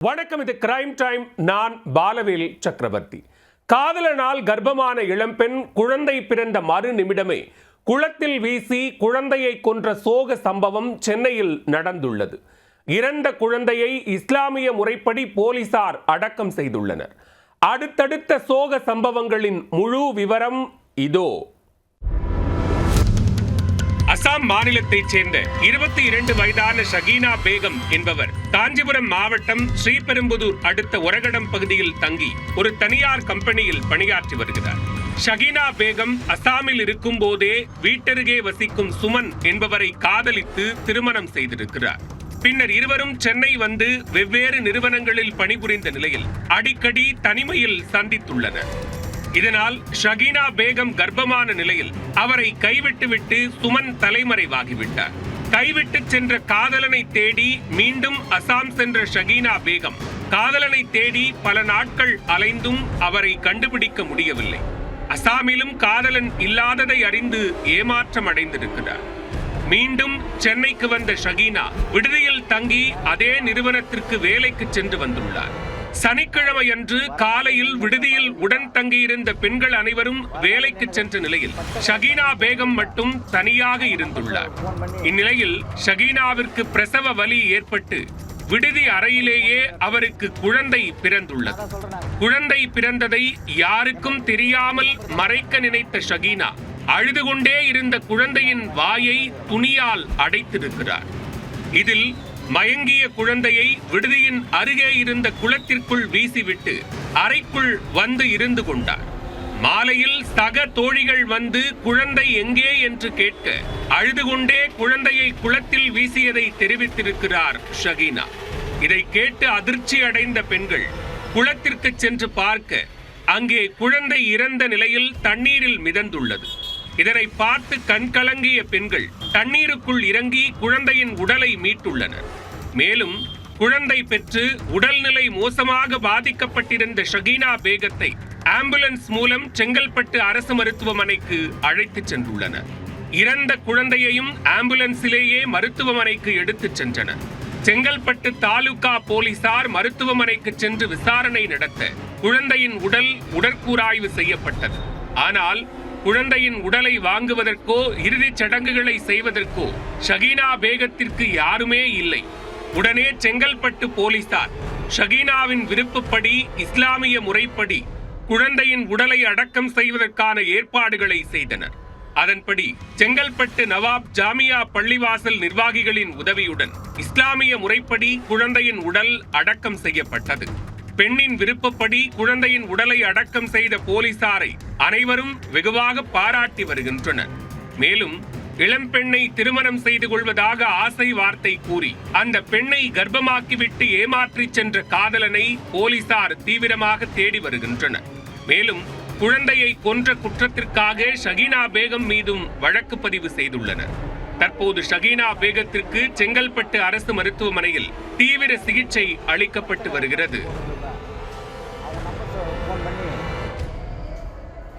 வணக்கம், இது crime time. நான் பாலவேல் சக்கரவர்த்தி. காதலனால் கர்ப்பமான இளம்பெண் குழந்தை பிறந்த மறு நிமிடமே குளத்தில் வீசி குழந்தையை கொன்ற சோக சம்பவம் சென்னையில் நடந்துள்ளது. இறந்த குழந்தையை இஸ்லாமிய முறைப்படி போலீசார் அடக்கம் செய்துள்ளனர். அடுத்தடுத்த சோக சம்பவங்களின் முழு விவரம் இதோ. அசாம் மாநிலத்தைச் சேர்ந்த 22 வயதான ஷகீனா பேகம் என்பவர் காஞ்சிபுரம் மாவட்டம் ஸ்ரீபெரும்புதூர் அடுத்த ஒரகடம் பகுதியில் தங்கி ஒரு தனியார் கம்பெனியில் பணியாற்றி வருகிறார். ஷகீனா பேகம் அசாமில் இருக்கும் போதே வீட்டருகே வசிக்கும் சுமன் என்பவரை காதலித்து திருமணம் செய்திருக்கிறார். பின்னர் இருவரும் சென்னை வந்து வெவ்வேறு நிறுவனங்களில் பணிபுரிந்த நிலையில் அடிக்கடி தனிமையில் சந்தித்துள்ளனர். இதனால் ஷகீனா பேகம் கர்ப்பமான நிலையில் அவரை கைவிட்டுவிட்டு சுமன் தலைமறைவாகிவிட்டார். கைவிட்டு சென்ற காதலனை தேடி மீண்டும் அசாம் சென்ற ஷகீனா பேகம் காதலனை தேடி பல நாட்கள் அலைந்தும் அவரை கண்டுபிடிக்க முடியவில்லை. அசாமிலும் காதலன் இல்லாததை அறிந்து ஏமாற்றம் அடைந்திருக்கிறார். மீண்டும் சென்னைக்கு வந்த ஷகீனா விடுதியில் தங்கி அதே நிறுவனத்திற்கு வேலைக்கு சென்று வந்துள்ளார். சனிக்கிழமையன்று காலையில் விடுதியில் உடன் தங்கியிருந்த பெண்கள் அனைவரும் வேலைக்கு சென்ற நிலையில் ஷகீனா பேகம் மட்டும் தனியாக இருந்துள்ளார். இந்நிலையில் ஷகீனாவிற்கு பிரசவ வலி ஏற்பட்டு விடுதி அறையிலேயே அவருக்கு குழந்தை பிறந்துள்ளது. குழந்தை பிறந்ததை யாருக்கும் தெரியாமல் மறைக்க நினைத்த ஷகீனா அழுது கொண்டே இருந்த குழந்தையின் வாயை துணியால் அடைத்திருக்கிறார். இதில் மயங்கிய குழந்தையை விடுதியின் அருகே இருந்த குளத்திற்குள் வீசிவிட்டு அறைக்குள் வந்து இருந்து கொண்டார். மாலையில் சக தோழிகள் வந்து குழந்தை எங்கே என்று கேட்க அழுது கொண்டே குழந்தையை குளத்தில் வீசியதை தெரிவித்திருக்கிறார் ஷகீனா. இதை கேட்டு அதிர்ச்சி அடைந்த பெண்கள் குளத்திற்கு சென்று பார்க்க அங்கே குழந்தை இறந்த நிலையில் தண்ணீரில் மிதந்துள்ளது. இதனை பார்த்து கண்கலங்கிய பெண்கள் தண்ணீருக்குள் இறங்கி குழந்தையின் உடலை மீட்டுள்ளனர். மேலும் குழந்தை பெற்று உடல்நிலை மோசமாக பாதிக்கப்பட்டிருந்த ஷகீனா பேகத்தை ஆம்புலன்ஸ் மூலம் செங்கல்பட்டு அரசு மருத்துவமனைக்கு அழைத்துச் சென்றுள்ளனர். இறந்த குழந்தையையும் ஆம்புலன்ஸிலேயே மருத்துவமனைக்கு எடுத்துச் சென்றனர். செங்கல்பட்டு தாலுகா போலீசார் மருத்துவமனைக்கு சென்று விசாரணை நடத்த குழந்தையின் உடல் உடற்கூறாய்வு செய்யப்பட்டது. ஆனால் குழந்தையின் உடலை வாங்குவதற்கோ இறுதிச் சடங்குகளை செய்வதற்கோ ஷகீனா பேகத்திற்கு யாருமே இல்லை. உடனே செங்கல்பட்டு போலீசார் ஷகீனாவின் விருப்பப்படி இஸ்லாமிய முறைப்படி குழந்தையின் உடலை அடக்கம் செய்வதற்கான ஏற்பாடுகளை செய்தனர். அதன்படி செங்கல்பட்டு நவாப் ஜாமியா பள்ளிவாசல் நிர்வாகிகளின் உதவியுடன் இஸ்லாமிய முறைப்படி குழந்தையின் உடல் அடக்கம் செய்யப்பட்டது. பெண்ணின் விருப்பப்படி குழந்தையின் உடலை அடக்கம் செய்த போலீசாரை அனைவரும் வெகுவாக பாராட்டி வருகின்றனர். மேலும் இளம்பெண்ணை திருமணம் செய்து கொள்வதாக ஆசை வார்த்தை கூறி அந்த பெண்ணை கர்ப்பமாக்கிவிட்டு ஏமாற்றி சென்ற காதலனை போலீசார் தீவிரமாக தேடி வருகின்றனர். மேலும் குழந்தையை கொன்ற குற்றத்திற்காக ஷகீனா பேகம் மீதும் வழக்கு பதிவு செய்துள்ளனர். தற்போது ஷகீனா பேகத்திற்கு செங்கல்பட்டு அரசு மருத்துவமனையில் தீவிர சிகிச்சை அளிக்கப்பட்டு வருகிறது.